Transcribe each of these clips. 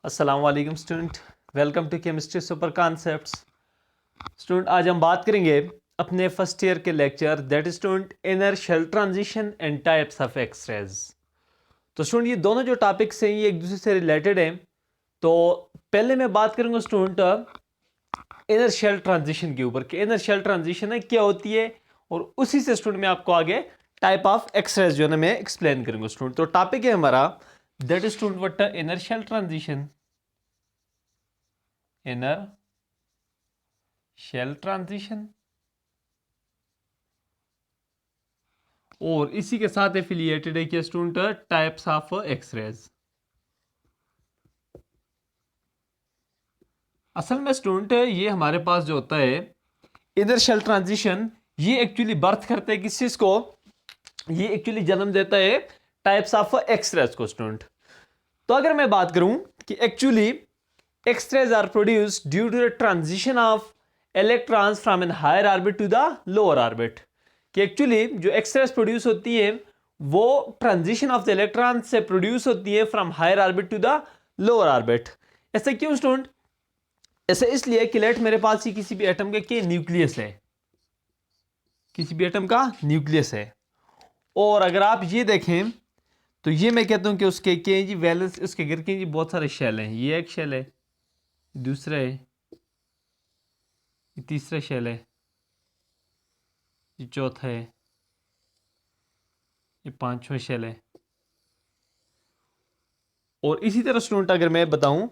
अस्सलाम वालेकुम student, welcome to chemistry super concepts. Student आज हम बात करेंगे अपने फर्स्ट ईयर के lecture that is student inner shell transition and types of X rays. तो स्टूडेंट ये दोनों जो टॉपिक्स हैं ये एक दूसरे से रिलेटेड हैं। तो पहले मैं बात करूंगा स्टूडेंट इनर शेल ट्रांजिशन के ऊपर कि इनर शेल ट्रांजिशन है क्या होती है, और उसी से स्टूडेंट मैं आपको आगे टाइप ऑफ एक्सरेज जो है ना मैं एक्सप्लेन करूंगा स्टूडेंट। तो टॉपिक है हमारा that is student what inner shell transition, inner shell transition, और इसी के साथ एफिलिएटेड है कि स्टूडेंट टाइप्स ऑफ एक्सरेज। असल में स्टूडेंट ये हमारे पास जो होता है इनर शेल ट्रांजिशन, ये एक्चुअली बर्थ करता है किस चीज को, ये एक्चुअली जन्म देता है टाइप्स ऑफ एक्सरेज को स्टूडेंट। तो अगर मैं बात करूं कि actually X rays are produced due to the transition of electrons from an higher orbit to the lower orbit, कि एक्चुअली जो एक्सरेज प्रोड्यूस होती है वो ट्रांजिशन ऑफ द इलेक्ट्रॉन से प्रोड्यूस होती है from higher orbit to the lower orbit. ऐसा क्यों स्टूडेंट? ऐसा इसलिए कि लेट मेरे पास ही किसी भी एटम के न्यूक्लियस है, किसी भी एटम का न्यूक्लियस है, और अगर आप ये देखें तो ये मैं कहता हूं कि उसके के जी वैलेंस, उसके गिर के जी बहुत सारे शेल हैं। ये एक शेल है, दूसरा है, ये तीसरा शेल है, ये चौथा है, ये पांचवा शेल है। और इसी तरह स्टूडेंट अगर मैं बताऊं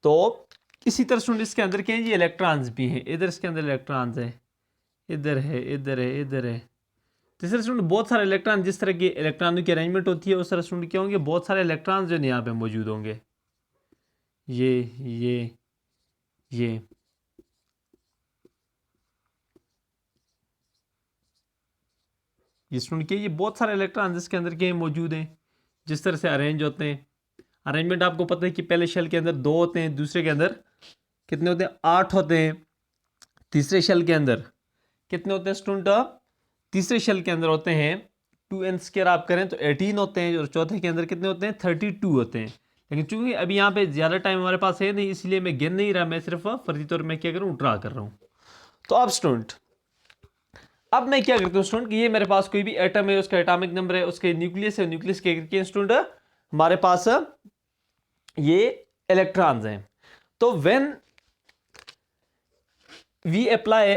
तो इसी तरह स्टूडेंट इसके अंदर क्या है, ये इलेक्ट्रॉन्स भी हैं। इधर इसके अंदर इलेक्ट्रॉन्स है, इधर है, इधर है, इधर है। तीसरा स्टूडेंट बहुत सारे इलेक्ट्रॉन, जिस तरह की इलेक्ट्रॉनों की अरेंजमेंट होती है उस तरह स्टूडेंट क्या होंगे, बहुत सारे इलेक्ट्रॉन्स जो यहाँ पे मौजूद होंगे। ये स्टूडेंट के ये बहुत सारे इलेक्ट्रॉन जिसके अंदर के मौजूद हैं, जिस तरह से अरेंज होते हैं। अरेंजमेंट आपको पता है कि पहले शेल के अंदर 2 होते हैं, दूसरे के अंदर कितने होते हैं, 8 होते हैं। तीसरे शेल के अंदर कितने होते हैं स्टूडेंट? तीसरे शेल के अंदर होते हैं 2n² आप करें तो 18 होते हैं, और चौथे के अंदर कितने होते हैं, 32 होते हैं। लेकिन चूंकि अभी यहाँ पे ज़्यादा टाइम हमारे पास है नहीं, इसलिए मैं गिन नहीं रहा, मैं सिर्फ फर्जी तौर में क्या करूँ, ड्रा कर रहा हूँ। तो अब स्टूडेंट अब मैं क्या करता हूँ स्टूडेंट कि ये मेरे पास कोई भी एटम है, उसका एटॉमिक नंबर है, उसके न्यूक्लियस है, न्यूक्लियस के स्टूडेंट हमारे पास ये इलेक्ट्रॉन्स हैं। तो when we apply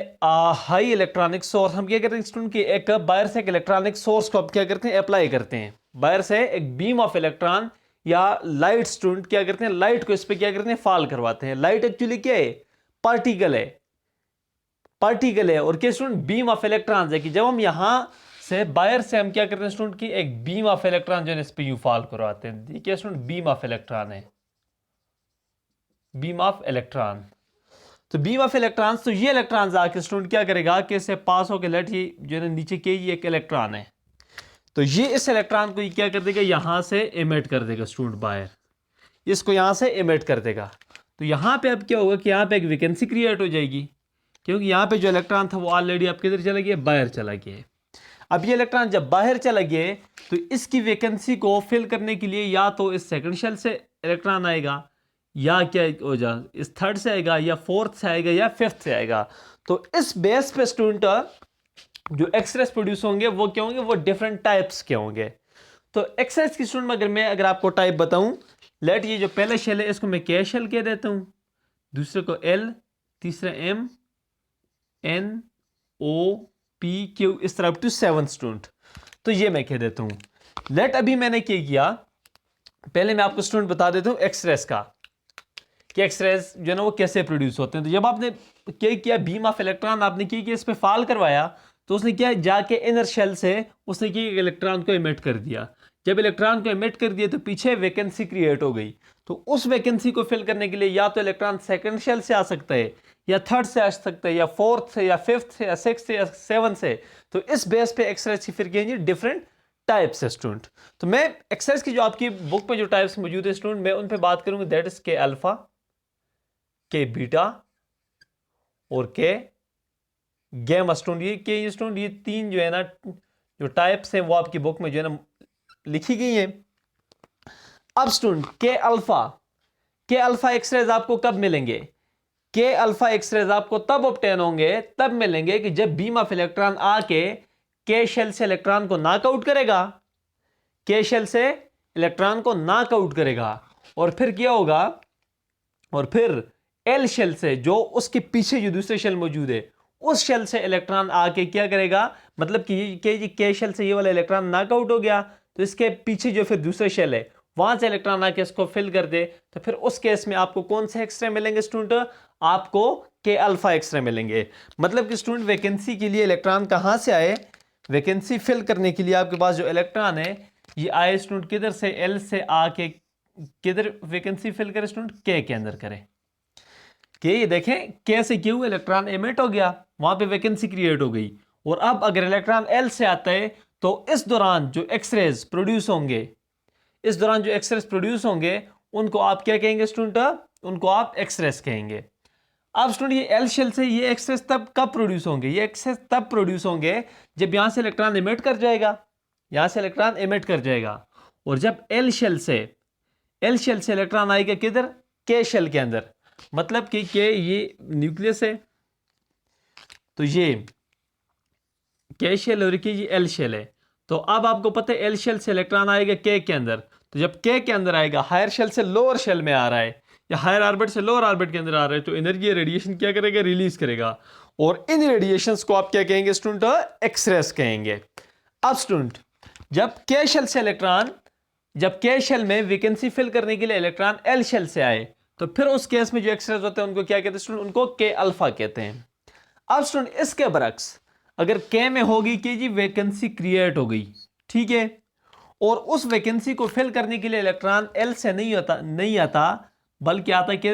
high electronic source, हम क्या करते हैं स्टूडेंट कि एक बाहर से एक इलेक्ट्रॉनिक सोर्स को अब क्या करते हैं, अप्लाई करते हैं। बाहर से एक बीम ऑफ इलेक्ट्रॉन या लाइट स्टूडेंट क्या करते हैं, लाइट को इस पर क्या करते हैं, फॉल करवाते हैं। लाइट एक्चुअली क्या है, पार्टिकल है, पार्टिकल है, और क्या स्टूडेंट, बीम ऑफ इलेक्ट्रॉन्स है। कि जब हम यहां से बाहर से हम क्या करते हैं स्टूडेंट की एक बीम ऑफ इलेक्ट्रॉन जो है इस पे यू फॉल करवाते हैं। ये क्या स्टूडेंट, बीम ऑफ इलेक्ट्रॉन है, बीम ऑफ इलेक्ट्रॉन। तो बीम ऑफ इलेक्ट्रॉन्स, तो ये इलेक्ट्रॉन्स आके स्टूडेंट क्या करेगा कि इससे पास होकर लेट ये जो है नीचे के ये एक इलेक्ट्रॉन है, तो ये इस इलेक्ट्रॉन को क्या कर देगा, यहां से इमिट कर देगा स्टूडेंट बाहर, इसको यहां से इमिट कर देगा। तो यहां पे अब क्या होगा कि यहां पे एक वैकेंसी क्रिएट हो जाएगी, क्योंकि यहां पे जो इलेक्ट्रॉन था वो ऑलरेडी अब किधर चला गया, बाहर चला गया। अब ये इलेक्ट्रॉन जब बाहर चला गया तो इसकी वैकेंसी को फिल करने के लिए या तो इस सेकंड शेल से इलेक्ट्रॉन आएगा, या क्या हो जा इस थर्ड से आएगा, या फोर्थ से आएगा, या फिफ्थ से आएगा। तो इस बेस पे स्टूडेंट जो एक्सरेज प्रोड्यूस होंगे वो क्या होंगे, वो डिफरेंट टाइप्स के होंगे। तो एक्सरेज की स्टूडेंट अगर आपको टाइप बताऊं, लेट ये जो पहला शेल है इसको मैं के शेल कह देता हूं, दूसरे को एल, तीसरा एम, एन, ओ, पी, क्यू, इस तरह टू 7 स्टूडेंट। तो ये मैं कह देता हूं। लेट अभी मैंने क्या किया, पहले मैं आपको स्टूडेंट बता देता हूं एक्सरेज का, कि एक्सरेज जो है ना वो कैसे प्रोड्यूस होते हैं। तो जब आपने क्या किया, बीम ऑफ इलेक्ट्रॉन आपने क्या किया, इस पे फॉल करवाया, तो उसने क्या जाके इनर शेल से उसने क्या इलेक्ट्रॉन को इमिट कर दिया। जब इलेक्ट्रॉन को इमिट कर दिया तो पीछे वैकेंसी क्रिएट हो गई। तो उस वैकेंसी को फिल करने के लिए या तो इलेक्ट्रॉन सेकंड शेल से आ सकता है, या थर्ड से आ सकता है, या फोर्थ से, या फिफ्थ से, या सिक्स्थ से, या सेवन से। तो इस बेस पे एक्सरेज की फिर क्या डिफरेंट टाइप्स है स्टूडेंट। तो मैं एक्सरेज की जो आपकी बुक में जो टाइप्स मौजूद है स्टूडेंट, मैं उन पे बात करूंगा, दैट इज के अल्फा, के बीटा और के गैमा स्टूडेंट। ये स्टूडेंट ये 3 जो है ना जो टाइप्स हैं वो आपकी बुक में जो है ना लिखी गई है। अब स्टूडेंट के अल्फा, के अल्फा एक्सरेज आपको कब मिलेंगे? के अल्फा एक्सरेज आपको तब ऑब्टेन होंगे, तब मिलेंगे कि जब बीम ऑफ इलेक्ट्रॉन आके के शेल से इलेक्ट्रॉन को नॉकआउट करेगा, के शेल से इलेक्ट्रॉन को नॉकआउट करेगा, और फिर क्या होगा, और फिर एल शेल से, जो उसके पीछे जो दूसरे शेल मौजूद है, उस शेल से इलेक्ट्रॉन आके क्या करेगा, मतलब कि के शेल से ये वाला इलेक्ट्रॉन नॉकआउट हो गया, तो इसके पीछे जो फिर दूसरे शेल है वहां से इलेक्ट्रॉन आके इसको फिल कर दे, तो फिर उस केस में आपको कौन से एक्सरे मिलेंगे स्टूडेंट? आपको के अल्फा एक्सरे मिलेंगे। मतलब कि स्टूडेंट वैकेंसी के लिए इलेक्ट्रॉन कहां से आए? वैकेंसी फिल करने के लिए आपके पास जो इलेक्ट्रॉन है ये आए स्टूडेंट किधर से? एल से आके किधर वैकेंसी फिल करे स्टूडेंट? के अंदर करे। के ये देखें, के से क्यों इलेक्ट्रॉन एमिट हो गया, वहां पे वैकेंसी क्रिएट हो गई। और अब अगर इलेक्ट्रॉन एल से आता है तो इस दौरान जो एक्सरेज प्रोड्यूस होंगे, इस दौरान जो एक्सरेज प्रोड्यूस होंगे उनको आप क्या कहेंगे स्टूडेंट? उनको आप एक्सरेज कहेंगे। अब स्टूडेंट ये एल शेल से ये एक्सरेज तब कब प्रोड्यूस होंगे? ये एक्सरेज तब प्रोड्यूस होंगे जब यहां से इलेक्ट्रॉन एमिट कर जाएगा, यहां से इलेक्ट्रॉन एमिट कर जाएगा, और जब एल शेल से इलेक्ट्रॉन आएगा किधर? के शेल के अंदर। मतलब कि के ये न्यूक्लियस है, तो ये के शेल और ये एल शेल है। तो अब आपको पता है एल शेल से इलेक्ट्रॉन आएगा के अंदर, तो जब के अंदर आएगा, हायर शेल से लोअर शेल में आ रहा है या हायर ऑर्बिट से लोअर ऑर्बिट के अंदर आ रहा है, तो एनर्जी रेडिएशन क्या करेगा? रिलीज करेगा, और इन रेडिएशंस को आप क्या कहेंगे स्टूडेंट? एक्सरेस कहेंगे। अब स्टूडेंट जब के शेल से इलेक्ट्रॉन, जब के शेल में वैकेंसी फिल करने के लिए इलेक्ट्रॉन एल शेल से आए, तो फिर उस केस में जो एक्सरेस होते हैं उनको क्या कहते हैं स्टूडेंट? उनको के अल्फा कहते हैं। अब स्टूडेंट इसके बरक्स अगर के में होगी कि जी वैकेंसी क्रिएट हो गई, ठीक है, और उस वैकेंसी को फिल करने के लिए इलेक्ट्रॉन एल से नहीं आता बल्कि आता है कि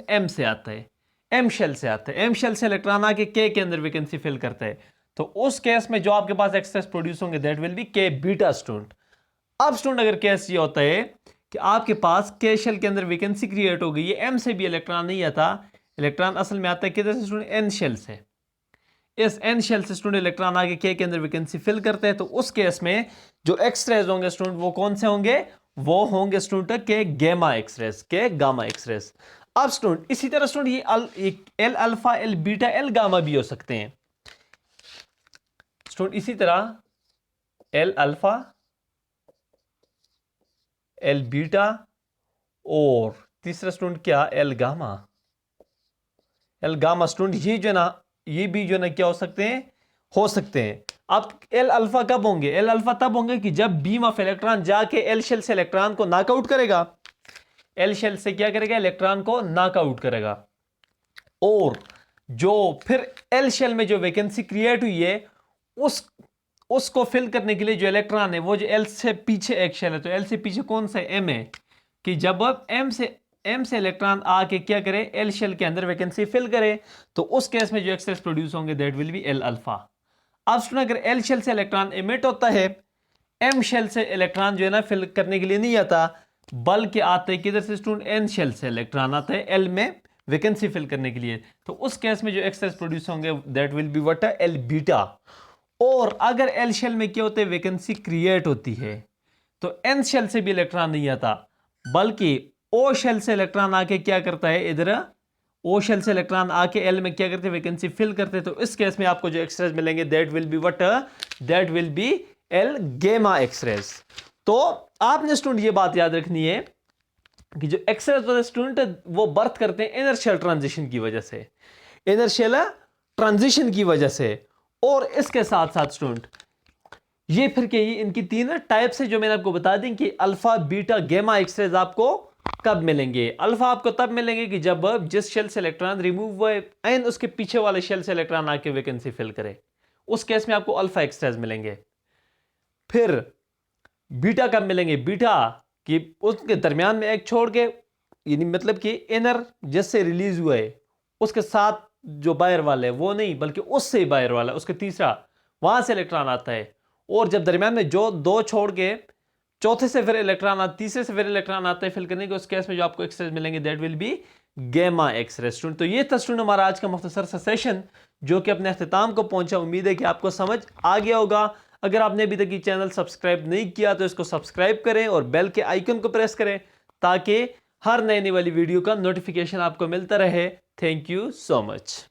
एम से आता है, एम शेल से आता है। एम शेल से इलेक्ट्रॉन आके के अंदर वैकेंसी फिल करता है, तो उस केस में जो आपके पास एक्सरेस प्रोड्यूस होंगे दैट विल बी के बीटा स्टूडेंट। अब स्टूडेंट अगर केस ये होता है कि आपके पास के शेल के अंदर वैकेंसी क्रिएट हो गई है, एम से भी इलेक्ट्रॉन नहीं आता, इलेक्ट्रॉन असल में आता है किधर से स्टूडेंट? एन शेल से। इस एन शेल से स्टूडेंट इलेक्ट्रॉन आगे के अंदर वैकेंसी फिल करते हैं, तो उस केस में जो एक्सरेज होंगे स्टूडेंट वो कौन से होंगे? वो होंगे स्टूडेंट के गैमा एक्सरेज, के गामा एक्सरेज। अब स्टूडेंट इसी तरह स्टूडेंट ये L alpha, L beta, L gamma भी हो सकते हैं स्टूडेंट। इसी तरह एल अल्फा, एल बीटा, और तीसरा स्टूडेंट क्या? L gamma. L gamma student ये जो ना, ये भी जो ना क्या हो सकते हैं? हो सकते हैं। अब एल अल्फा कब होंगे? एल अल्फा तब होंगे कि जब बीम ऑफ इलेक्ट्रॉन जाके एल शेल से इलेक्ट्रॉन को नॉकआउट करेगा, एल शेल से क्या करेगा? इलेक्ट्रॉन को नॉकआउट करेगा, और जो फिर एल शेल में जो वैकेंसी क्रिएट हुई है उसको फिल करने के लिए जो इलेक्ट्रॉन है वो जो एल से पीछे एक शेल है, तो एल से पीछे कौन सा? एम है, कि जब अब एम से इलेक्ट्रॉन आके क्या करे? एल शेल के अंदर वैकेंसी फिल करे, तो उस केस में जो एक्सरेस प्रोड्यूस होंगे that will B L alpha. अब स्टूडेंट अगर एल शेल से इलेक्ट्रॉन एमिट होता है, एम शेल से इलेक्ट्रॉन जो है ना फिल करने के लिए नहीं आता, बल्कि आते हैं किधर से स्टूडेंट? एन शेल से इलेक्ट्रॉन आता है एल में वैकेंसी फिल करने के लिए, तो उस केस में जो एक्सरेस प्रोड्यूस होंगे that will be what? L beta. और अगर एल शेल में क्या होता है? वैकेंसी क्रिएट होती है, तो एन शेल से भी इलेक्ट्रॉन नहीं आता, बल्कि ओ शेल से इलेक्ट्रॉन आके क्या करता है? इधर ओ शेल से इलेक्ट्रॉन आके एल में क्या करते हैं? वैकेंसी फिल करते हैं, तो इस केस में आपको जो एक्सरेज मिलेंगे that will be what? That will B L गेमा एक्सरेज। तो आपने स्टूडेंट ये बात याद रखनी है कि जो एक्सरेज होते हैं स्टूडेंट वो बर्थ करते हैं इनर्शियल ट्रांजिशन की वजह से, इनर्शियल ट्रांजिशन की वजह से। और इसके साथ साथ स्टूडेंट ये फिर के ये इनकी तीन टाइप्स है जो मैंने आपको बता दी कि अल्फा, बीटा, गेमा एक्सरेज आपको कब मिलेंगे। अल्फा आपको तब मिलेंगे कि जब जिस शेल से इलेक्ट्रॉन रिमूव हुए एंड उसके पीछे वाले शेल से इलेक्ट्रॉन आके वैकेंसी फिल करे, उस केस में आपको अल्फा एक्सरेज मिलेंगे। फिर बीटा कब मिलेंगे? बीटा कि उसके दरमियान में एक छोड़ के, यानी मतलब कि इनर जिससे रिलीज हुआ है उसके साथ जो बाहर वाला है वो नहीं, बल्कि उससे ही बाहर वाला, उसके तीसरा, वहां से इलेक्ट्रॉन आता है। और जब दरमियान में जो दो छोड़ के चौथे से फिर इलेक्ट्रॉन आता, तीसरे से फिर इलेक्ट्रॉन आता है फिल करने के, उस केस में जो आपको एक्सरेज मिलेंगे that will be gamma X rays. Student तो ये था स्टूडेंट हमारा आज का मुख्तसर सा सेशन जो कि अपने अख्ताम को पहुंचा। उम्मीद है कि आपको समझ आ गया होगा। अगर आपने अभी तक ये चैनल सब्सक्राइब नहीं किया तो इसको सब्सक्राइब करें और बेल के आइकन को प्रेस करें ताकि हर नई वाली वीडियो का नोटिफिकेशन आपको मिलता रहे। Thank you so much.